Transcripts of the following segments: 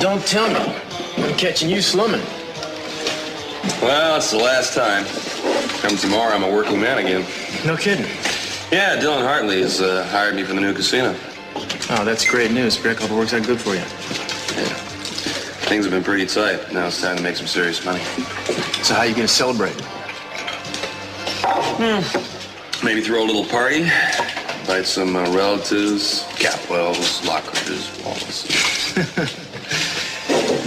Don't tell me. I'm catching you slumming. Well, it's the last time. Come tomorrow, I'm a working man again. No kidding. Yeah, Dylan Hartley has hired me for the new casino. Oh, that's great news. Rick, hope it works out good for you. Yeah. Things have been pretty tight. Now it's time to make some serious money. So how are you going to celebrate? Maybe throw a little party. Invite some relatives, Capwells, Lockridges, Wallaces.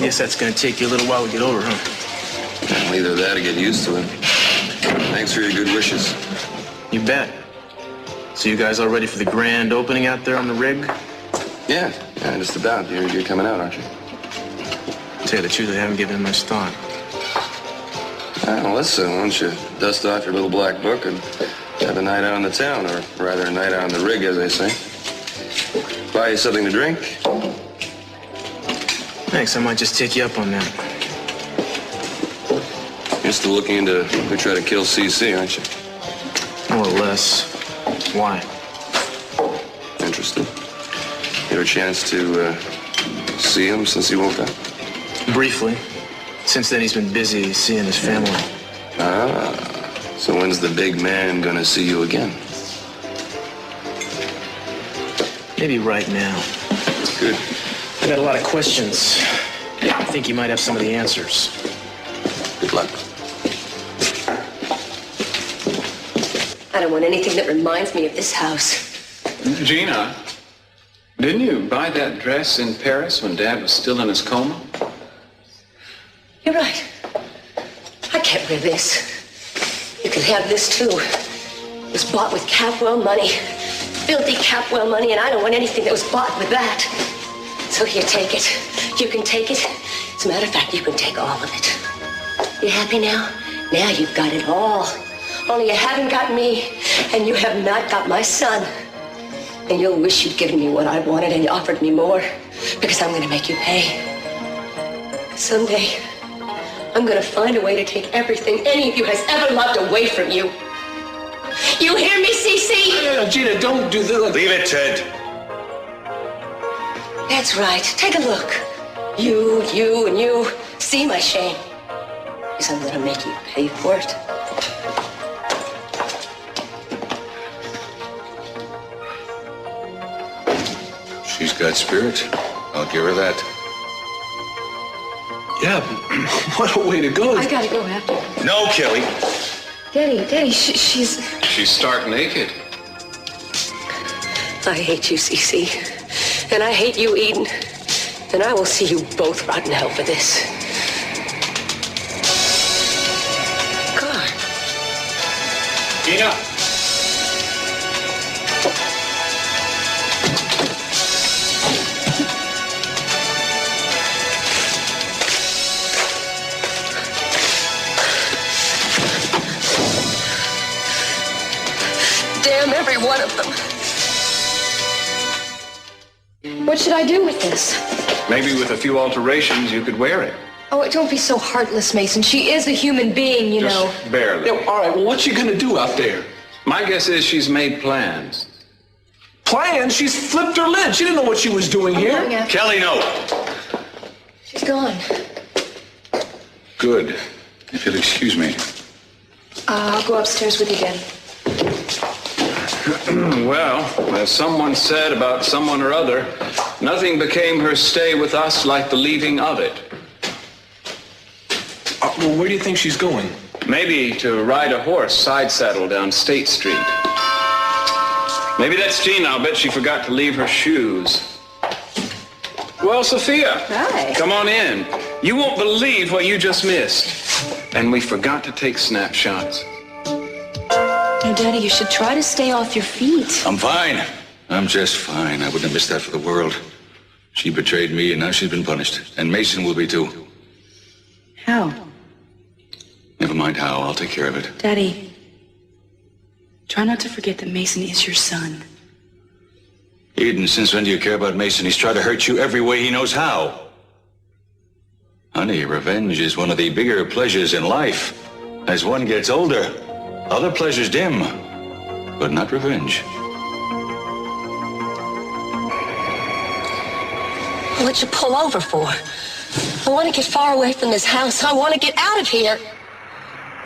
Guess that's going to take you a little while to get over, huh? Well, either that or get used to it. Thanks for your good wishes. You bet. So you guys all ready for the grand opening out there on the rig? Yeah, just about. You're coming out, aren't you? To tell you the truth, I haven't given it much thought. Well, listen, why don't you dust off your little black book and have a night out on the town, or rather a night out on the rig, as they say. Buy you something to drink? Thanks, I might just take you up on that. You're still looking into who tried to kill CC, aren't you? More or less. Why? Interesting. You had a chance to see him since he woke up? Briefly. Since then, he's been busy seeing his family. So when's the big man gonna see you again? Maybe right now. Good. I got a lot of questions. I think you might have some of the answers. Good luck. I don't want anything that reminds me of this house. Gina, didn't you buy that dress in Paris when Dad was still in his coma? You're right. I can't wear this. You can have this, too. It was bought with Capwell money. Filthy Capwell money, and I don't want anything that was bought with that. So here, take it. You can take it. As a matter of fact, you can take all of it. You happy now? Now you've got it all. Only you haven't got me, and you have not got my son. And you'll wish you'd given me what I wanted and offered me more, because I'm going to make you pay. Someday, I'm going to find a way to take everything any of you has ever loved away from you. You hear me, CC? No, Gina, don't do this. Leave it, Ted. That's right. Take a look. You, and you. See my shame. Because I'm going to make you pay for it. She's got spirit. I'll give her that. Yeah, what a way to go. I gotta go after her. No, Kelly. Daddy, she's... She's stark naked. I hate you, CC. And I hate you, Eden. And I will see you both rot in hell for this. God. Gina! Damn every one of them. What should I do with this? Maybe with a few alterations, you could wear it. Oh, don't be so heartless, Mason. She is a human being, you know. Just barely. Yeah, all right, well, what's she gonna do out there? My guess is she's made plans. Plan? She's flipped her lid. She didn't know what she was doing here. Going after- Kelly, no. She's gone. Good. If you'll excuse me. I'll go upstairs with you again. Well, as someone said about someone or other, nothing became her stay with us like the leaving of it. Well, where do you think she's going? Maybe to ride a horse side saddle down State Street. Maybe that's Gina. I'll bet she forgot to leave her shoes. Well, Sophia. Hi. Come on in. You won't believe what you just missed. And we forgot to take snapshots. No, Daddy, you should try to stay off your feet. I'm fine. I'm just fine. I wouldn't have missed that for the world. She betrayed me, and now she's been punished. And Mason will be, too. How? Never mind how. I'll take care of it. Daddy, try not to forget that Mason is your son. Eden, since when do you care about Mason? He's tried to hurt you every way he knows how. Honey, revenge is one of the bigger pleasures in life. As one gets older, Other pleasures dim, but not revenge. What'd you pull over for? I want to get far away from this house. I want to get out of here.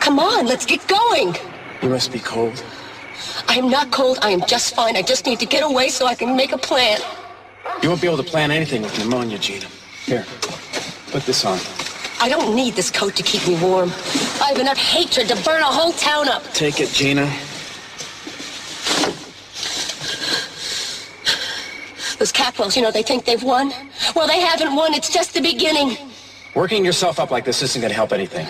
Come on, let's get going. You must be cold. I am not cold. I am just fine. I just need to get away so I can make a plan. You won't be able to plan anything with pneumonia, Gina. Here, put this on. I don't need this coat to keep me warm. I have enough hatred to burn a whole town up. Take it, Gina. Those Capwells, you know, they think they've won. Well, they haven't won. It's just the beginning. Working yourself up like this isn't going to help anything.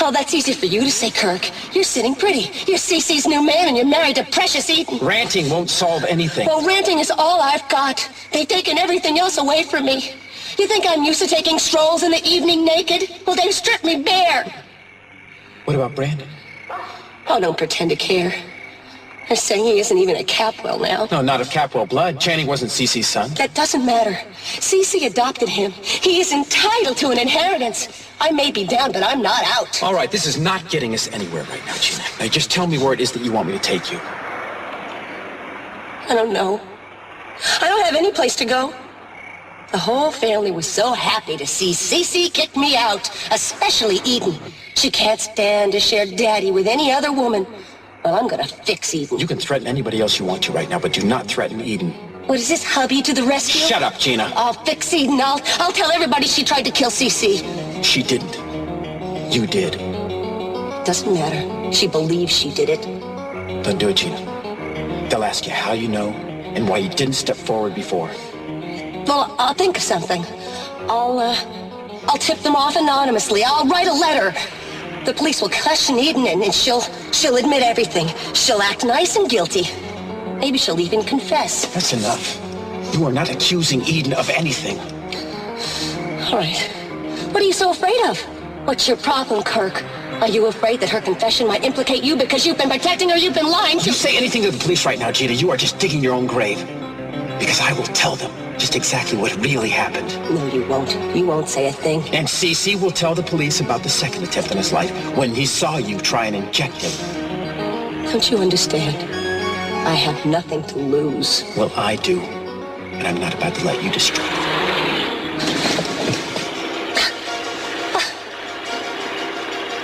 Oh, that's easy for you to say, Kirk. You're sitting pretty. You're Cece's new man, and you're married to Precious Eden. Ranting won't solve anything. Well, ranting is all I've got. They've taken everything else away from me. You think I'm used to taking strolls in the evening naked? Well, they've stripped me bare. What about Brandon? Oh, don't pretend to care. They're saying he isn't even a Capwell now. No, not of Capwell blood. Channing wasn't Cece's son. That doesn't matter. Cece adopted him. He is entitled to an inheritance. I may be down, but I'm not out. All right, this is not getting us anywhere right now, Gina. Now, just tell me where it is that you want me to take you. I don't know. I don't have any place to go. The whole family was so happy to see Cece kick me out, especially Eden. She can't stand to share daddy with any other woman. Well, I'm gonna fix Eden. You can threaten anybody else you want to right now, but do not threaten Eden. What is this, hubby to the rescue? Shut up, Gina. I'll fix Eden. I'll tell everybody she tried to kill Cece. She didn't. You did. Doesn't matter. She believes she did it. Don't do it, Gina. They'll ask you how you know and why you didn't step forward before. Well, I'll think of something. I'll tip them off anonymously. I'll write a letter. The police will question Eden and she'll admit everything. She'll act nice and guilty. Maybe she'll even confess. That's enough. You are not accusing Eden of anything. All right. What are you so afraid of? What's your problem, Kirk? Are you afraid that her confession might implicate you because you've been protecting her, you've been lying? If you say anything to the police right now, Gina, you are just digging your own grave. Because I will tell them just exactly what really happened. No, you won't. You won't say a thing. And Cece will tell the police about the second attempt on his life when he saw you try and inject him. Don't you understand? I have nothing to lose. Well, I do. And I'm not about to let you destroy it.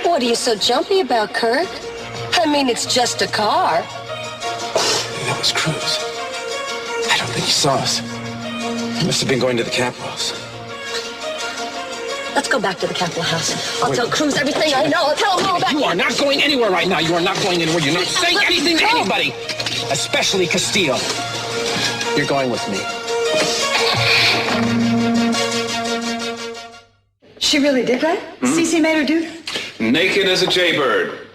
What are you so jumpy about, Kirk? I mean, it's just a car. That was Cruz. I don't think he saw us. He must have been going to the Capwells. Let's go back to the Capitol House. I'll tell Cruz everything I know. I'll tell him all about You are not going anywhere right now. You are not going anywhere. You're not saying anything to anybody. Especially Castillo. You're going with me. She really did that? Cece made her do that? Naked as a jaybird.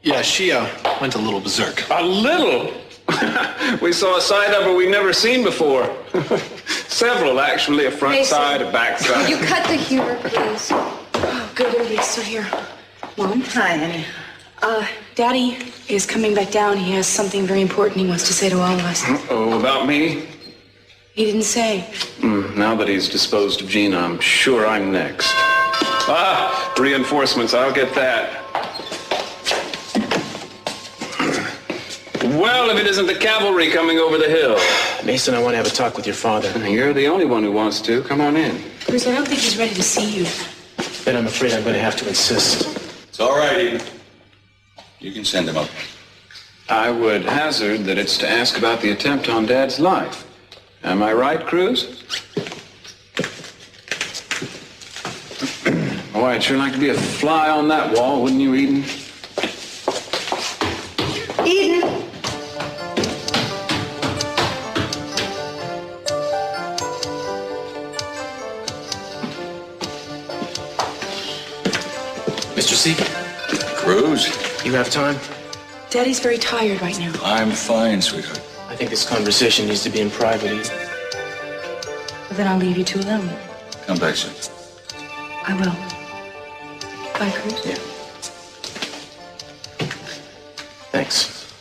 Yeah, she went a little berserk. A little? We saw a side of her we've never seen before. Several, actually. A front Mason, side, a back side. You cut the humor, please. Oh, good. Everybody's still here. Mom? Hi, honey. Daddy is coming back down. He has something very important he wants to say to all of us. Oh, about me? He didn't say. Now that he's disposed of Gina, I'm sure I'm next. Ah, reinforcements. I'll get that. Well, if it isn't the cavalry coming over the hill. Mason, I want to have a talk with your father. You're the only one who wants to. Come on in. Bruce, I don't think he's ready to see you. Then I'm afraid I'm going to have to insist. It's all right, Eden. You can send him up. I would hazard that it's to ask about the attempt on Dad's life. Am I right, Cruz? Oh, I'd sure like to be a fly on that wall, wouldn't you, Eden? Eden! Mr. C, Cruz, you have time? Daddy's very tired right now. I'm fine, sweetheart. I think this conversation needs to be in private, Eden. Well, then I'll leave you two alone. Come back soon. I will. Bye, Cruz. Yeah. Thanks.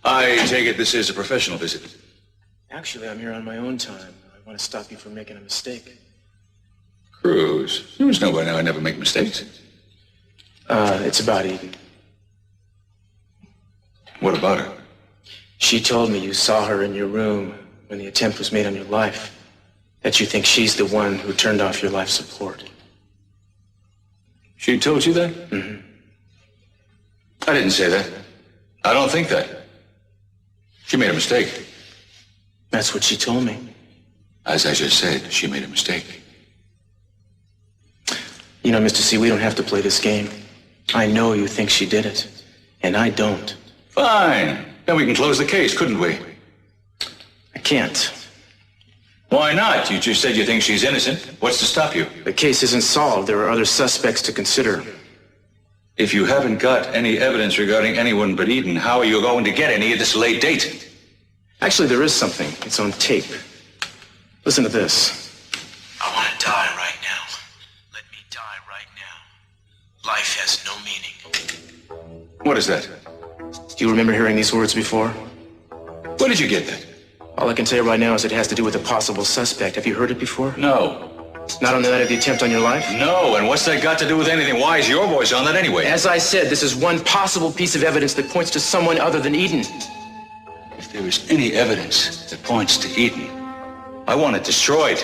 I take it this is a professional visit. Actually, I'm here on my own time. I want to stop you from making a mistake. Cruz, you must know by now I never make mistakes. It's about Eden. What about her? She told me you saw her in your room when the attempt was made on your life. That you think she's the one who turned off your life support. She told you that? Mm-hmm. I didn't say that. I don't think that. She made a mistake. That's what she told me. As I just said, she made a mistake. You know, Mr. C, we don't have to play this game. I know you think she did it, and I don't. Fine. Then we can close the case, couldn't we? I can't. Why not? You just said you think she's innocent. What's to stop you? The case isn't solved. There are other suspects to consider. If you haven't got any evidence regarding anyone but Eden, how are you going to get any at this late date? Actually, there is something. It's on tape. Listen to this. I want to die right now. Let me die right now. Life has no meaning. What is that? Do you remember hearing these words before? Where did you get that? All I can tell you right now is it has to do with a possible suspect. Have you heard it before? No. Not on the night of the attempt on your life? No, and what's that got to do with anything? Why is your voice on that anyway? As I said, this is one possible piece of evidence that points to someone other than Eden. If there is any evidence that points to Eden, I want it destroyed.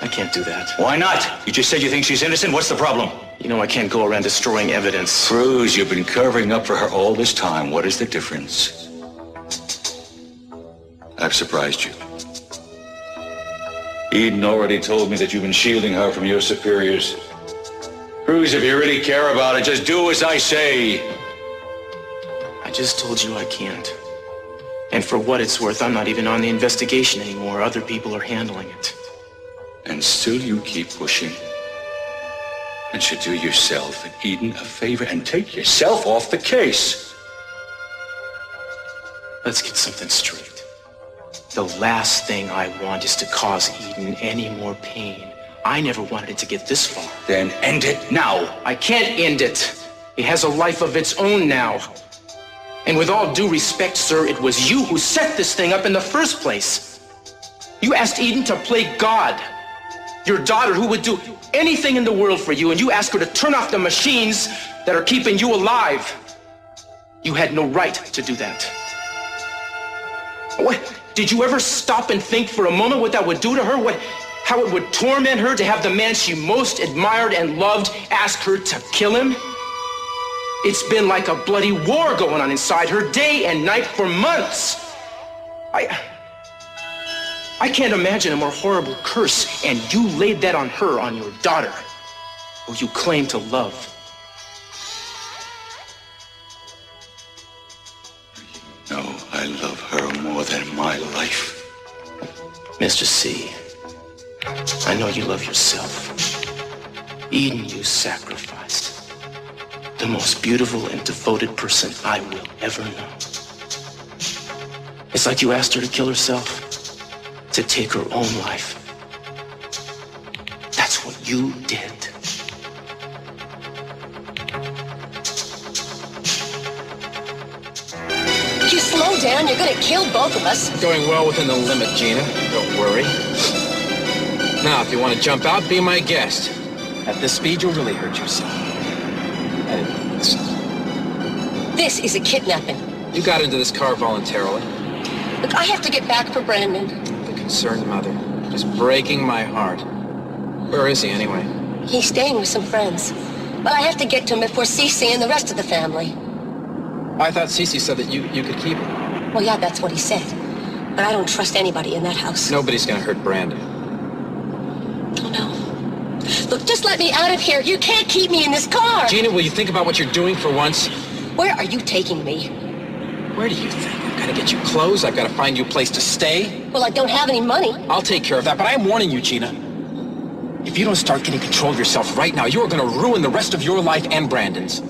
I can't do that. Why not? You just said you think she's innocent. What's the problem? You know I can't go around destroying evidence. Cruz, you've been covering up for her all this time. What is the difference? I've surprised you. Eden already told me that you've been shielding her from your superiors. Cruz, if you really care about it, just do as I say. I just told you I can't. And for what it's worth, I'm not even on the investigation anymore. Other people are handling it. And still you keep pushing. And should do yourself and Eden a favor and take yourself off the case. Let's get something straight. The last thing I want is to cause Eden any more pain. I never wanted it to get this far. Then end it now. I can't end it. It has a life of its own now. And with all due respect, sir, it was you who set this thing up in the first place. You asked Eden to play God. Your daughter who would do anything in the world for you, and you asked her to turn off the machines that are keeping you alive. You had no right to do that. What? Did you ever stop and think for a moment what that would do to her? How it would torment her to have the man she most admired and loved ask her to kill him? It's been like a bloody war going on inside her day and night for months. I can't imagine a more horrible curse, and you laid that on her, on your daughter, who you claim to love. No, I love her more than my life. Mr. C, I know you love yourself. Eden, you sacrificed. The most beautiful and devoted person I will ever know. It's like you asked her to kill herself, to take her own life. That's what you did. You slow down, you're gonna kill both of us. Going well within the limit, Gina. Don't worry. Now, if you want to jump out, be my guest. At this speed, you'll really hurt yourself. I didn't think so. This is a kidnapping. You got into this car voluntarily. Look, I have to get back for Brandon. The concerned mother. Just breaking my heart. Where is he, anyway? He's staying with some friends. But I have to get to him before Cece and the rest of the family. I thought Cece said that you could keep him. Well, yeah, that's what he said. But I don't trust anybody in that house. Nobody's gonna hurt Brandon. Oh, no. Look, just let me out of here. You can't keep me in this car. Gina, will you think about what you're doing for once? Where are you taking me? Where do you think? I've got to get you clothes. I've got to find you a place to stay. Well, I don't have any money. I'll take care of that, but I'm warning you, Gina. If you don't start getting control of yourself right now, you are going to ruin the rest of your life and Brandon's.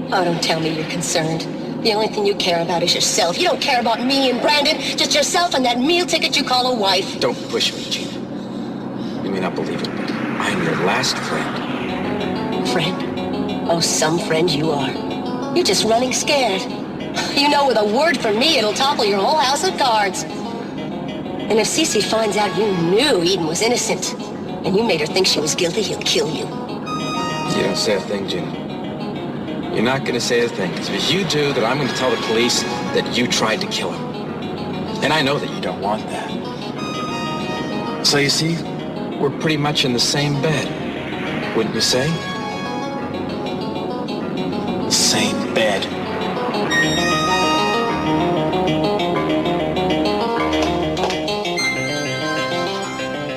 Oh, don't tell me you're concerned. The only thing you care about is yourself. You don't care about me and Brandon, just yourself and that meal ticket you call a wife. Don't push me, Gina. You may not believe it, but I'm your last friend. Friend? Oh, some friend you are. You're just running scared. You know, with a word from me, it'll topple your whole house of cards. And if Cece finds out you knew Eden was innocent, and you made her think she was guilty, he'll kill you. You don't say a thing, Gina. You're not going to say a thing. Because if you do, then I'm going to tell the police that you tried to kill him. And I know that you don't want that. So you see, we're pretty much in the same bed. Wouldn't you say? Same bed.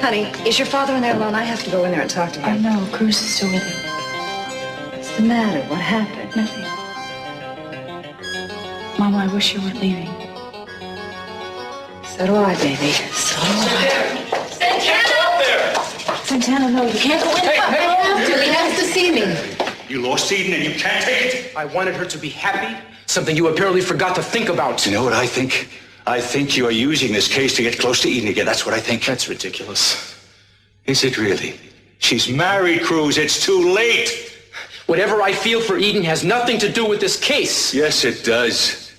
Honey, is your father in there alone? I have to go in there and talk to him. Oh, no, Cruz is still with him. What's the matter? What happened? Nothing. Mama, I wish you weren't leaving. So do I, baby. So do I. Santana, no, you can't go in there. He has to see me. You lost Eden and you can't take it. I wanted her to be happy, something you apparently forgot to think about. You know what I think? I think you are using this case to get close to Eden again. That's what I think. That's ridiculous. Is it really? She's married, Cruz. It's too late. Whatever I feel for Eden has nothing to do with this case. Yes, it does.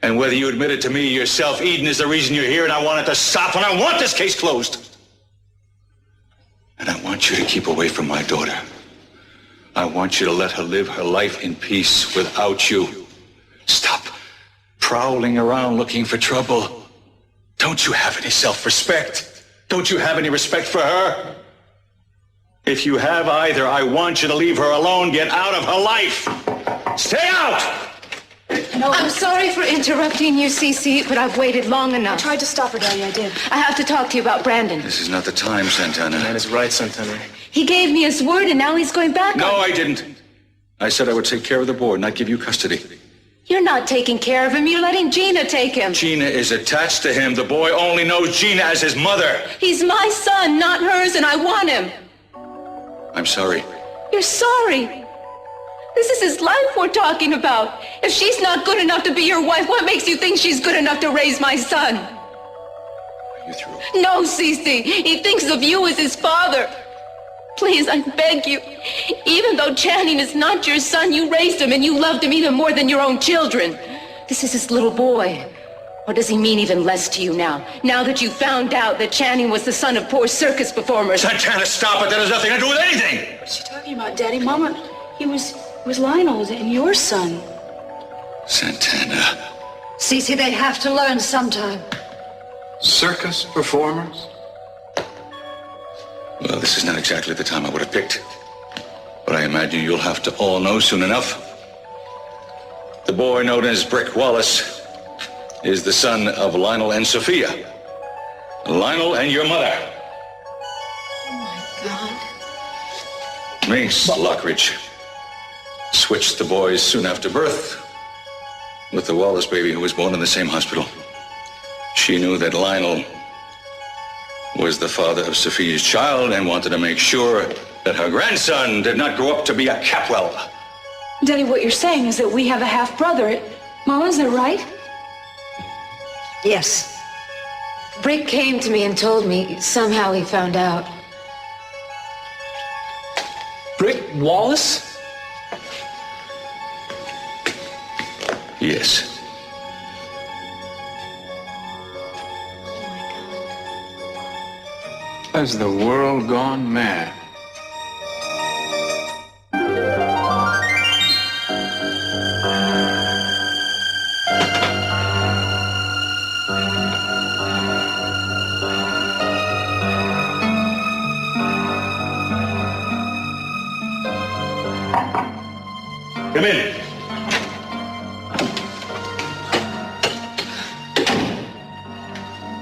And whether you admit it to me yourself, Eden is the reason you're here, and I want it to stop, and I want this case closed. And I want you to keep away from my daughter. I want you to let her live her life in peace without you. Stop prowling around looking for trouble. Don't you have any self-respect? Don't you have any respect for her? If you have either, I want you to leave her alone. Get out of her life. Stay out! No, I'm sorry for interrupting you, Cece, but I've waited long I enough. tried to stop her, Daddy, I did. I have to talk to you about Brandon. This is not the time, Santana. That is right, Santana. He gave me his word, and now he's going back No, on... I didn't. I said I would take care of the boy, not give you custody. You're not taking care of him. You're letting Gina take him. Gina is attached to him. The boy only knows Gina as his mother. He's my son, not hers, and I want him. I'm sorry. You're sorry. This is his life we're talking about. If she's not good enough to be your wife, what makes you think she's good enough to raise my son? Are you through? No, Cece. He thinks of you as his father. Please, I beg you. Even though Channing is not your son, you raised him and you loved him even more than your own children. This is his little boy. Or does he mean even less to you now? Now that you found out that Channing was the son of poor circus performers? Santana, stop it. That has nothing to do with anything. What's she talking about, Daddy? Mama, he was Lionel's and your son. Santana. Cece, they have to learn sometime. Circus performers? Well, this is not exactly the time I would have picked. But I imagine you'll have to all know soon enough. The boy known as Brick Wallace is the son of Lionel and Sophia. Lionel and your mother. Oh, my God. Miss Lockridge switched the boys soon after birth with the Wallace baby who was born in the same hospital. She knew that Lionel was the father of Sophia's child and wanted to make sure that her grandson did not grow up to be a Capwell. Daddy, what you're saying is that we have a half-brother. Mama, is that right? Yes. Brick came to me and told me somehow he found out. Brick Wallace? Yes. Has the world gone mad? Come in.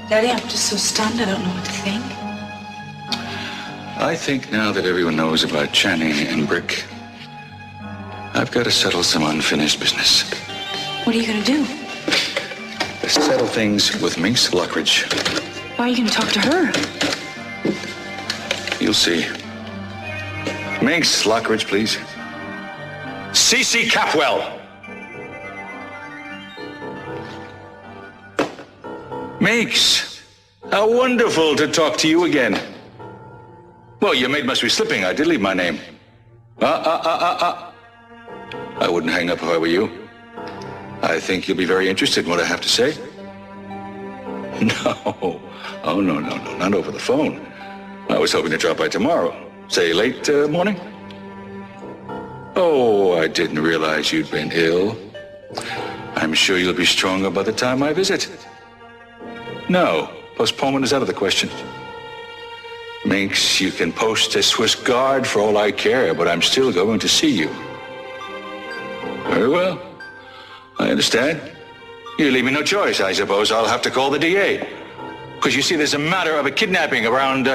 Daddy, I'm just so stunned, I don't know what to think. I think now that everyone knows about Channing and Brick, I've got to settle some unfinished business. What are you gonna do? Settle things with Minx Lockridge. Why are you gonna talk to her? You'll see. Minx Lockridge, please. Cece Capwell. Minx, how wonderful to talk to you again. Well, your maid must be slipping. I did leave my name. I wouldn't hang up if I were you. I think you'll be very interested in what I have to say. No. Oh, no, not over the phone. I was hoping to drop by tomorrow. Say late morning? Oh, I didn't realize you'd been ill. I'm sure you'll be stronger by the time I visit. No, postponement is out of the question. Minx, you can post a Swiss guard for all I care, but I'm still going to see you. Very well. I understand. You leave me no choice. I suppose I'll have to call the DA. Because you see, there's a matter of a kidnapping around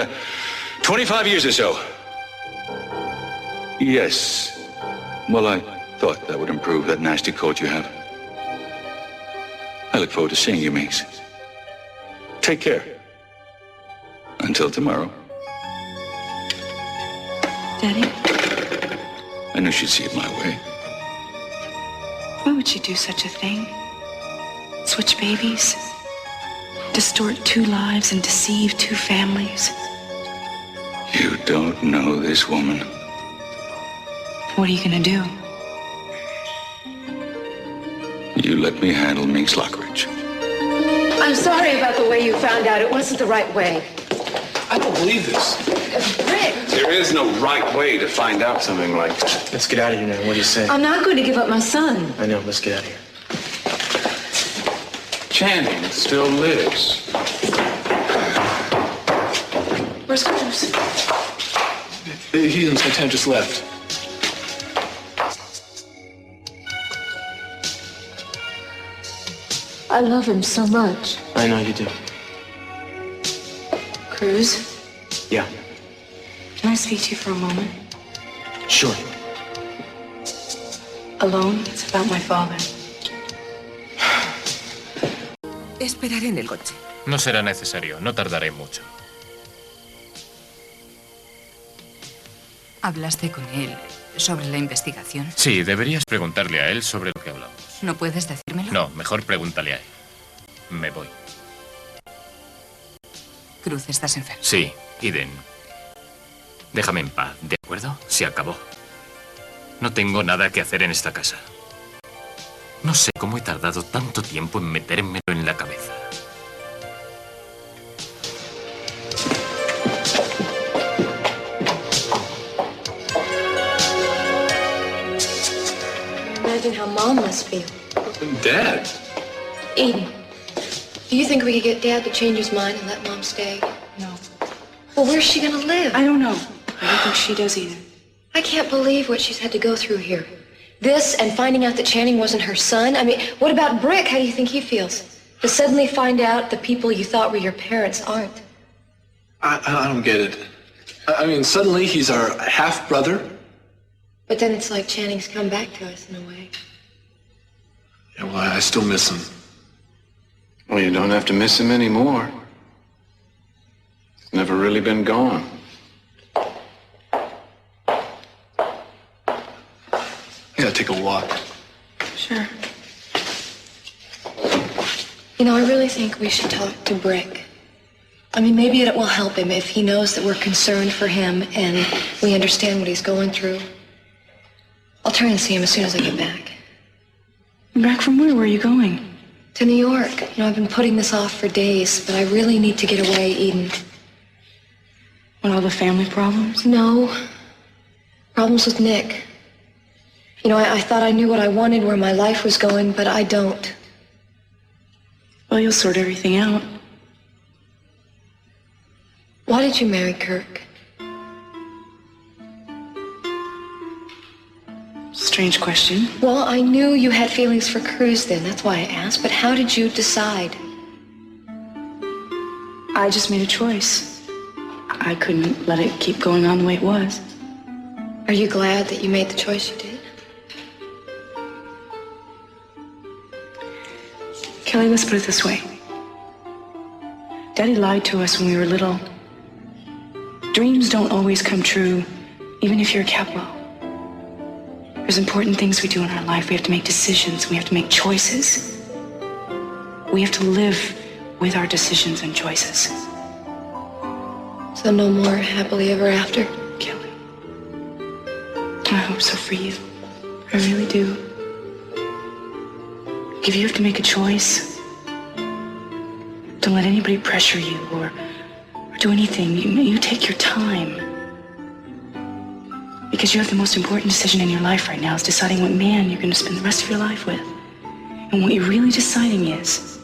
25 years or so. Yes. Well, I thought that would improve that nasty cold you have. I look forward to seeing you, Minx. Take care. Until tomorrow. Daddy? I knew she'd see it my way. Why would she do such a thing? Switch babies? Distort 2 lives and deceive 2 families? You don't know this woman. What are you gonna do? You let me handle Minx Lockridge. I'm sorry about the way you found out. It wasn't the right way. I don't believe this. Rick! There is no right way to find out something like that. Let's get out of here now. What do you say? I'm not going to give up my son. I know. Let's get out of here. Channing still lives. Where's Cruz? He and Santana just left. I love him so much. I know you do. Cruz? Yeah. Can I speak to you for a moment? Sure. Alone? It's about my father. Esperaré en el coche. No será necesario, no tardaré mucho. ¿Hablaste con él sobre la investigación? Sí, deberías preguntarle a él sobre lo que hablamos. ¿No puedes decírmelo? No, mejor pregúntale a él. Me voy. Cruz, ¿estás enfermo? Sí, Eden. Déjame en paz, ¿de acuerdo? Se acabó. No tengo nada que hacer en esta casa. No sé cómo he tardado tanto tiempo en metérmelo en la cabeza. Imagine how Mom must feel. Dad? Eden, do you think we could get Dad to change his mind and let Mom stay? No. Well, where's she gonna live? I don't know. I don't think she does either. I can't believe what she's had to go through here. This and finding out that Channing wasn't her son. I mean, what about Brick? How do you think he feels? To suddenly find out the people you thought were your parents aren't. I don't get it. I mean, suddenly he's our half-brother. But then it's like Channing's come back to us in a way. Yeah, well, I still miss him. Well, you don't have to miss him anymore. He's never really been gone. Yeah, take a walk. Sure. You know, I really think we should talk to Brick. I mean, maybe it will help him if he knows that we're concerned for him and we understand what he's going through. I'll try and see him as soon as I get back. Back from where? Where are you going? To New York. You know, I've been putting this off for days, but I really need to get away, Eden. What, all the family problems? No. Problems with Nick. You know, I thought I knew what I wanted, where my life was going, but I don't. Well, you'll sort everything out. Why did you marry Kirk? Strange question. Well, I knew you had feelings for Cruz then. That's why I asked. But how did you decide? I just made a choice. I couldn't let it keep going on the way it was. Are you glad that you made the choice you did? Kelly, let's put it this way. Daddy lied to us when we were little. Dreams don't always come true, even if you're a capo. There's important things we do in our life. We have to make decisions. We have to make choices. We have to live with our decisions and choices. So no more happily ever after? Kelly, I hope so for you. I really do. If you have to make a choice, don't let anybody pressure you or do anything. You take your time. Because Because you have the most important decision in your life right now is deciding what man you're going to spend the rest of your life with. And what you're really deciding is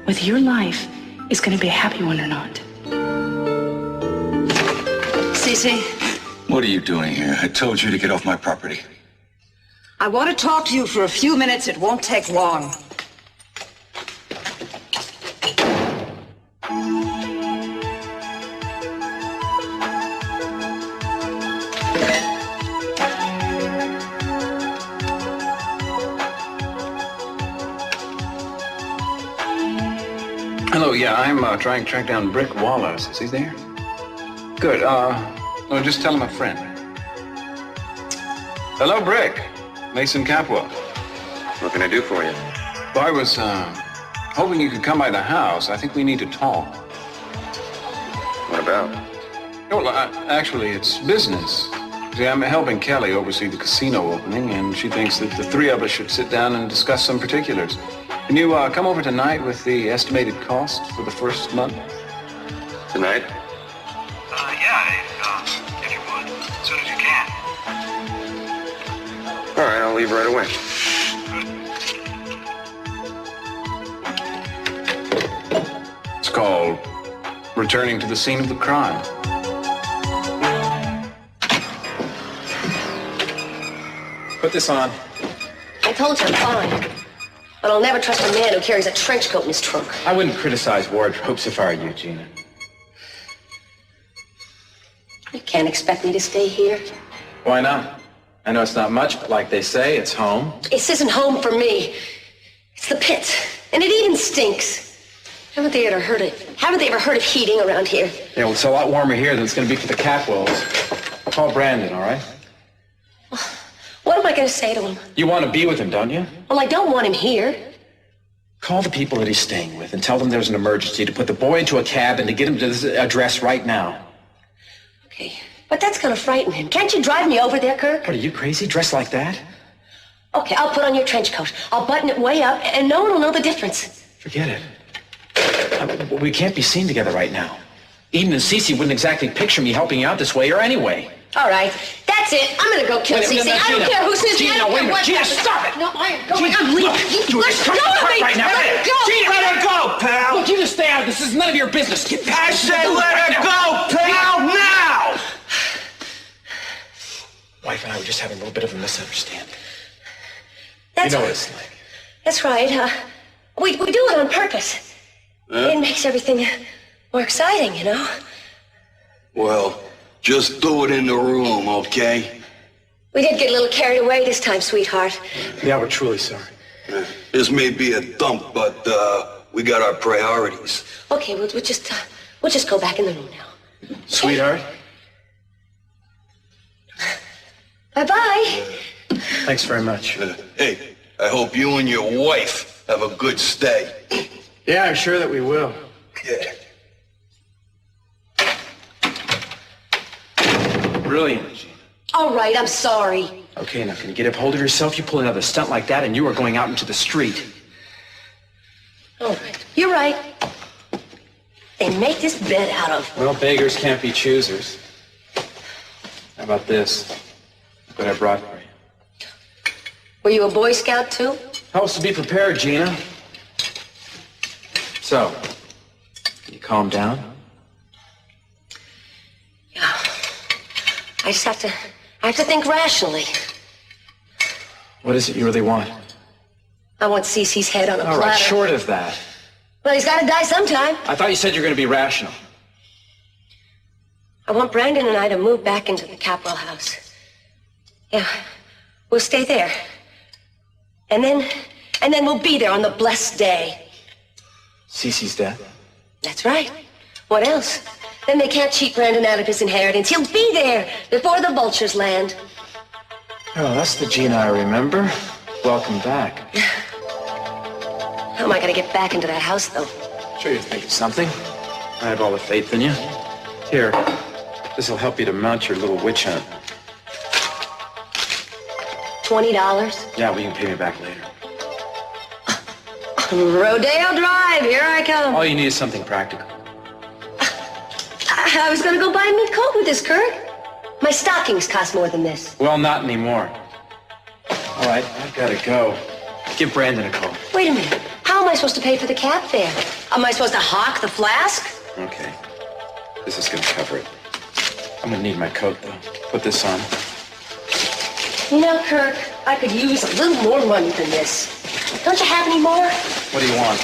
whether your life is going to be a happy one or not. Cece? What are you doing here? I told you to get off my property. I want to talk to you for a few minutes. It won't take long. Hello, yeah, I'm trying to track down Brick Wallace. Is he there? Good, no, just tell him a friend. Hello, Brick. Mason Capwell. What can I do for you? Well, I was, hoping you could come by the house. I think we need to talk. What about? Well, actually, it's business. See, I'm helping Kelly oversee the casino opening, and she thinks that the three of us should sit down and discuss some particulars. Can you come over tonight with the estimated cost for the first month? Tonight? Yeah, if you would, as soon as you can. All right, I'll leave right away. It's called Returning to the Scene of the Crime. Put this on. I told you I'm fine. But I'll never trust a man who carries a trench coat in his trunk. I wouldn't criticize wardrobes if I were you, Gina. You can't expect me to stay here. Why not? I know it's not much, but like they say, it's home. This isn't home for me. It's the pit. And it even stinks. Haven't they ever heard of heating around here? Yeah, well, it's a lot warmer here than it's going to be for the Catwells. Call Brandon, all right? What am I going to say to him? You want to be with him, don't you? Well, I don't want him here. Call the people that he's staying with and tell them there's an emergency, to put the boy into a cab and to get him to this address right now. Okay, but that's going to frighten him. Can't you drive me over there, Kirk? What, are you crazy? Dressed like that? Okay, I'll put on your trench coat. I'll button it way up, and no one will know the difference. Forget it. We can't be seen together right now. Eden and Cece wouldn't exactly picture me helping you out this way or anyway. All right, that's it. I'm gonna go kill Cece. I don't care who says Gina, wait a minute. Gina, stop it! No, I am going. I'm leaving. Let go of me! Right now. Let her go! Gina, let her go, pal! Look, you just stay out. This is none of your business. Get I say let her go, pal, now! Wife and I were just having a little bit of a misunderstanding. That's you know right. what it's like. That's right. We do it on purpose. It makes everything more exciting, you know? Well, just do it in the room, okay? We did get a little carried away this time, sweetheart. Yeah, we're truly sorry. This may be a dump, but we got our priorities. Okay, we'll just go back in the room now. Sweetheart? Bye-bye. Thanks very much. Hey, I hope you and your wife have a good stay. Yeah, I'm sure that we will. Yeah. Brilliant, Gina. All right, I'm sorry. Okay, now can you get a hold of yourself? You pull another stunt like that and you are going out into the street. All right, you're right. They make this bed out of... Well, beggars can't be choosers. How about this? What I brought for you. Were you a Boy Scout, too? Helps to be prepared, Gina. So, can you calm down? Yeah. I have to think rationally. What is it you really want? I want Cece's head on a platter. All right, short of that. Well, he's got to die sometime. I thought you said you were going to be rational. I want Brandon and I to move back into the Capwell house. Yeah, we'll stay there. And then we'll be there on the blessed day. Cece's dead? That's right. What else? Then they can't cheat Brandon out of his inheritance. He'll be there before the vultures land. Oh, that's the Gina I remember. Welcome back. How am I going to get back into that house, though? Sure you think of something. I have all the faith in you. Here, this will help you to mount your little witch hunt. $20? Yeah, well, you can pay me back later. Rodeo Drive, here I come. All you need is something practical. I was going to go buy a mink coat with this, Kirk. My stockings cost more than this. Well, not anymore. All right, I've got to go. Give Brandon a call. Wait a minute. How am I supposed to pay for the cab fare? Am I supposed to hawk the flask? Okay. This is going to cover it. I'm going to need my coat, though. Put this on. You know, Kirk, I could use a little more money than this. Don't you have any more? What do you want?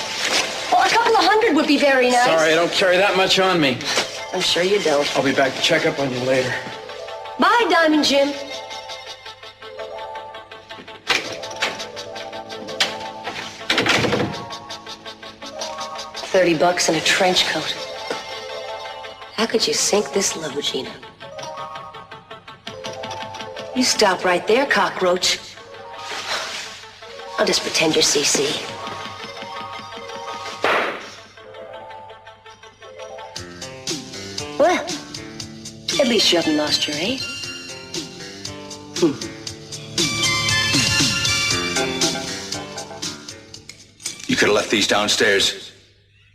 Well, a couple of $100 would be very nice. Sorry, I don't carry that much on me. I'm sure you don't. I'll be back to check up on you later. Bye, Diamond Jim. $30 and a trench coat. How could you sink this low, Gina? You stop right there, cockroach. I'll just pretend you're CC. Well, at least you haven't lost your aim. You could have left these downstairs.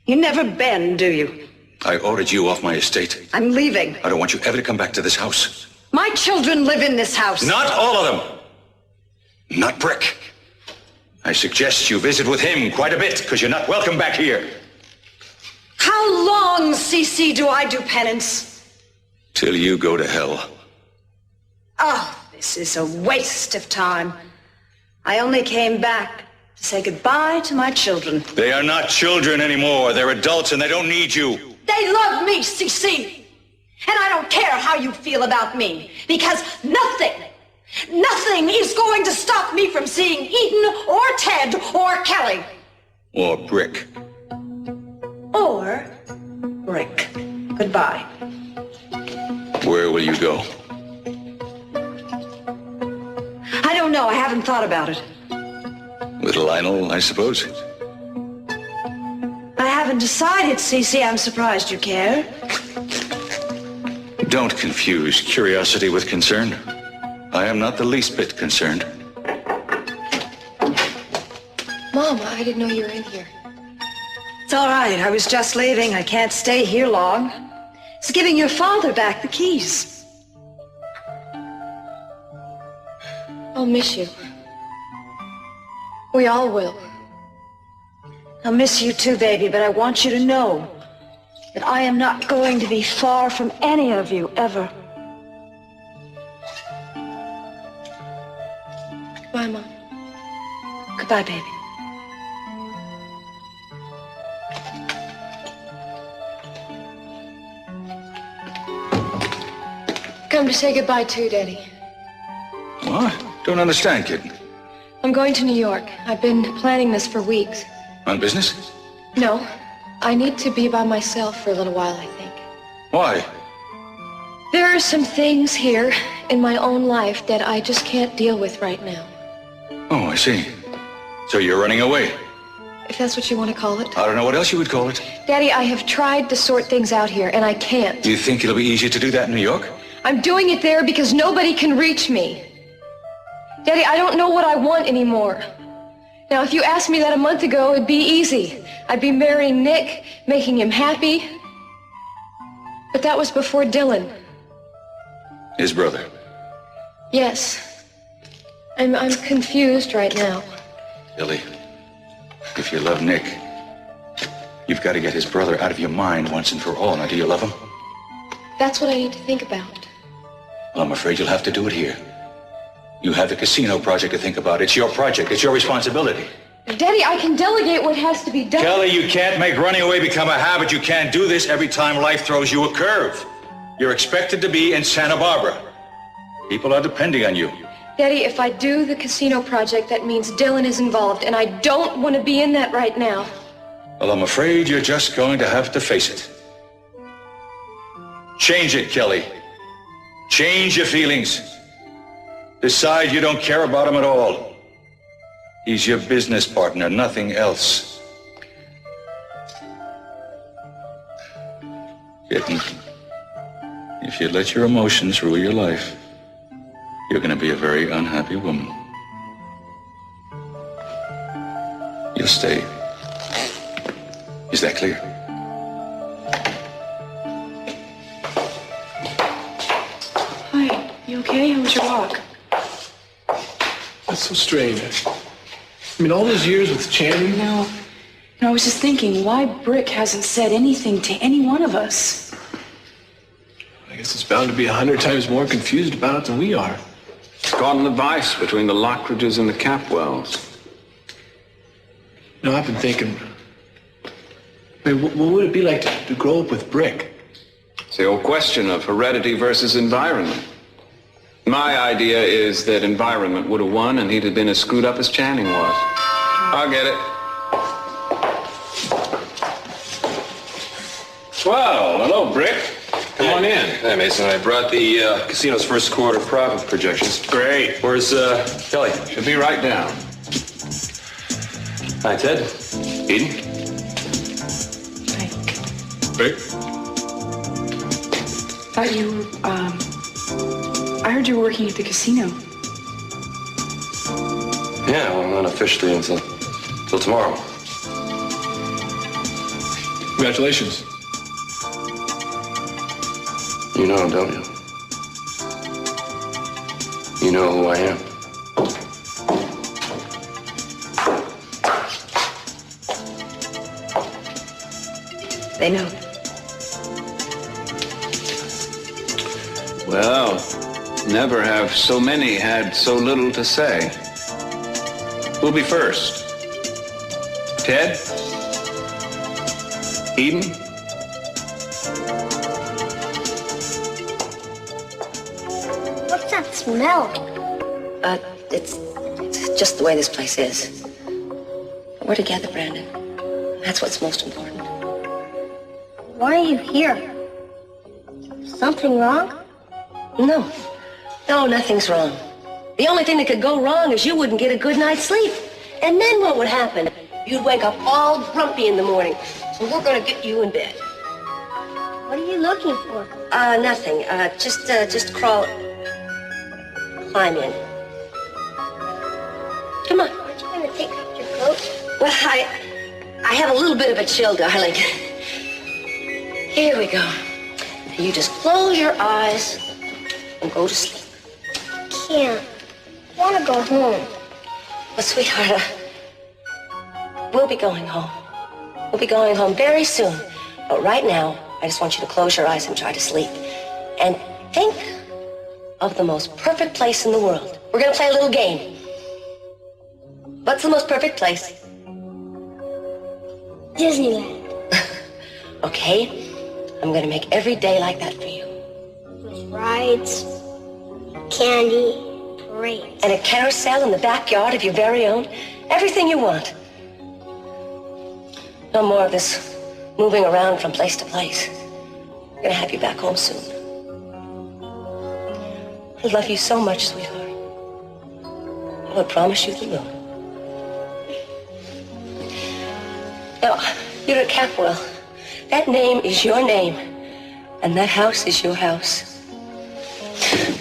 You never bend, do you? I ordered you off my estate. I'm leaving. I don't want you ever to come back to this house. My children live in this house. Not all of them. Not Brick. I suggest you visit with him quite a bit, because you're not welcome back here. How long, CC, do I do penance? Till you go to hell. Oh, this is a waste of time. I only came back to say goodbye to my children. They are not children anymore. They're adults and they don't need you. They love me, CC. And I don't care how you feel about me, because nothing is going to stop me from seeing Eden or Ted or Kelly. Or Brick. Or Brick. Goodbye. Where will you go? I don't know. I haven't thought about it. With Lionel, I suppose. I haven't decided, CC. I'm surprised you care. Don't confuse curiosity with concern. I am not the least bit concerned. Mom, I didn't know you were in here. It's all right. I was just leaving. I can't stay here long. It's giving your father back the keys. I'll miss you. We all will. I'll miss you too, baby, but I want you to know that I am not going to be far from any of you ever. Goodbye, Mom. Goodbye, baby. Come to say goodbye too, Daddy. What? Don't understand, kid. I'm going to New York. I've been planning this for weeks. On business? No, I need to be by myself for a little while, I think. Why? There are some things here in my own life that I just can't deal with right now. Oh, I see. So you're running away? If that's what you want to call it. I don't know what else you would call it. Daddy, I have tried to sort things out here, and I can't. Do you think it'll be easier to do that in New York? I'm doing it there because nobody can reach me. Daddy, I don't know what I want anymore. Now, if you asked me that a month ago, it'd be easy. I'd be marrying Nick, making him happy. But that was before Dylan. His brother. Yes. I'm confused right now. Billy, if you love Nick, you've got to get his brother out of your mind once and for all. Now, do you love him? That's what I need to think about. Well, I'm afraid you'll have to do it here. You have the casino project to think about. It's your project. It's your responsibility. Daddy, I can delegate what has to be done. Kelly, you can't make running away become a habit. You can't do this every time life throws you a curve. You're expected to be in Santa Barbara. People are depending on you. Daddy, if I do the casino project, that means Dylan is involved, and I don't want to be in that right now. Well, I'm afraid you're just going to have to face it. Change it, Kelly. Change your feelings. Decide you don't care about him at all. He's your business partner, nothing else. Kitten, if you let your emotions rule your life, you're going to be a very unhappy woman. You'll stay. Is that clear? Hi. That's so strange. I mean, all those years with Channing. No, I was just thinking, why Brick hasn't said anything to any one of us? I guess it's bound to be 100 times more confused about it than we are. It's caught in the vice between the Lockridges and the Capwells. No, I've been thinking, I mean, what would it be like to grow up with Brick? It's the old question of heredity versus environment. My idea is that environment would have won and he'd have been as screwed up as Channing was. I'll get it. Well, hello, Brick. Come on in. Hey, Mason, I brought the casino's first quarter profit projections. Great. Where's Kelly? Should be right down. Hi, Ted. Eden? Brick? Thought you were, I heard you were working at the casino. Yeah, well, not officially until tomorrow. Congratulations. You know him, don't you? You know who I am. They know. Well, never have so many had so little to say. Who'll be first? Ted? Eden? What's that smell? It's just the way this place is. We're together, Brandon. That's what's most important. Why are you here? Something wrong? No, nothing's wrong. The only thing that could go wrong is you wouldn't get a good night's sleep. And then what would happen? You'd wake up all grumpy in the morning. So we're gonna get you in bed. What are you looking for? Nothing. Just crawl. Climb in. Come on. Aren't you gonna take off your coat? Well, I have a little bit of a chill, darling. Here we go. You just close your eyes and go to sleep. Can't. I want to go home. But sweetheart, we'll be going home. We'll be going home very soon. But right now, I just want you to close your eyes and try to sleep. And think of the most perfect place in the world. We're going to play a little game. What's the most perfect place? Disneyland. Okay. I'm going to make every day like that for you. With rides, candy, parades. And a carousel in the backyard of your very own. Everything you want. No more of this moving around from place to place. We're going to have you back home soon. I love you so much, sweetheart. I would promise you the moon. Now, you're a Capwell. That name is your name, and that house is your house.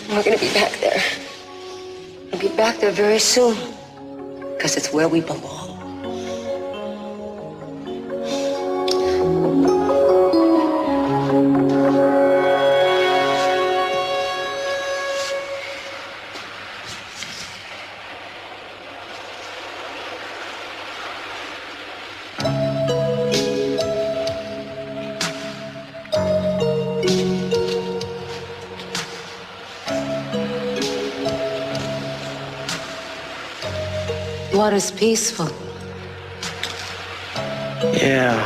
We're gonna be back there. We'll be back there very soon, because it's where we belong. Water's peaceful. Yeah.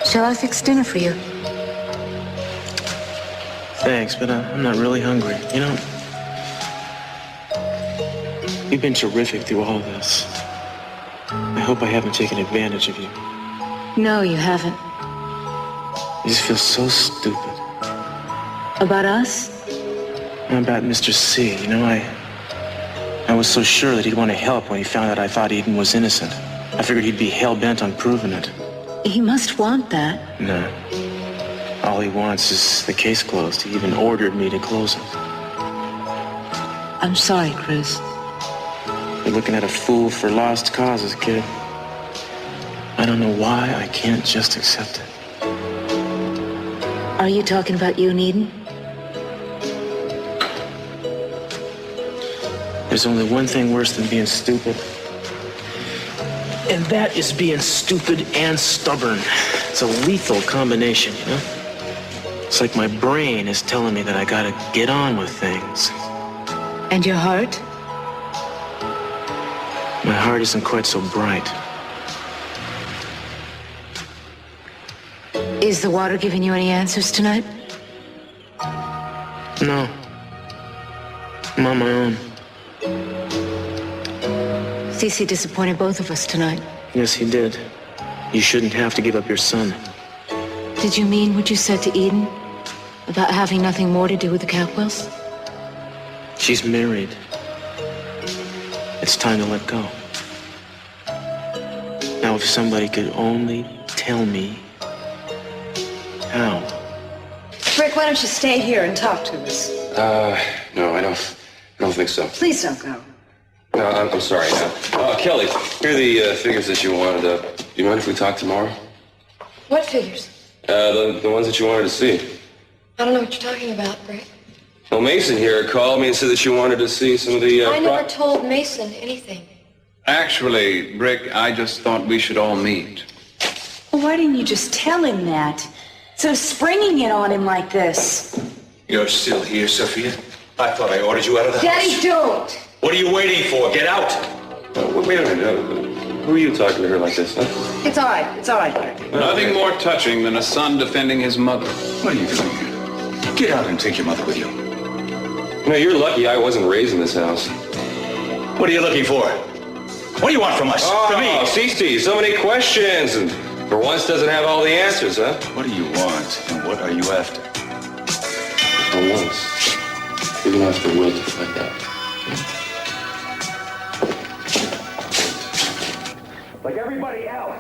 Shall I fix dinner for you? Thanks, but I'm not really hungry. You know, you've been terrific through all of this. I hope I haven't taken advantage of you. No, you haven't. I just feel so stupid. About us? About Mr. C. You know, I was so sure that he'd want to help when he found out I thought Eden was innocent. I figured he'd be hell-bent on proving it. He must want that. No. All he wants is the case closed. He even ordered me to close it. I'm sorry, Cruz. You're looking at a fool for lost causes, kid. I don't know why I can't just accept it. Are you talking about you and Eden? There's only one thing worse than being stupid. And that is being stupid and stubborn. It's a lethal combination, you know? It's like my brain is telling me that I gotta get on with things. And your heart? My heart isn't quite so bright. Is the water giving you any answers tonight? No. I'm on my own. Cece disappointed both of us tonight. Yes, he did. You shouldn't have to give up your son. Did you mean what you said to Eden? About having nothing more to do with the Capwells? She's married. It's time to let go. Now, if somebody could only tell me how. Rick, why don't you stay here and talk to us? No, I don't think so. Please don't go. No, I'm sorry. Kelly, here are the figures that you wanted. Do you mind if we talk tomorrow? What figures? The ones that you wanted to see. I don't know what you're talking about, Rick. Well, Mason here called me and said that you wanted to see some of the... I never told Mason anything. Actually, Rick, I just thought we should all meet. Well, why didn't you just tell him that? So springing it on him like this. You're still here, Sophia? I thought I ordered you out of the house. Daddy, don't! What are you waiting for? Get out! Wait a minute. Who are you talking to her like this, huh? It's all right, Rick. Nothing more touching than a son defending his mother. What are you doing here? Get out and take your mother with you. You know, you're lucky I wasn't raised in this house. What are you looking for? What do you want from us? From me? Cece, so many questions, and for once doesn't have all the answers, huh? What do you want, and what are you after? For once, you're gonna have to wait to find out. Like everybody else.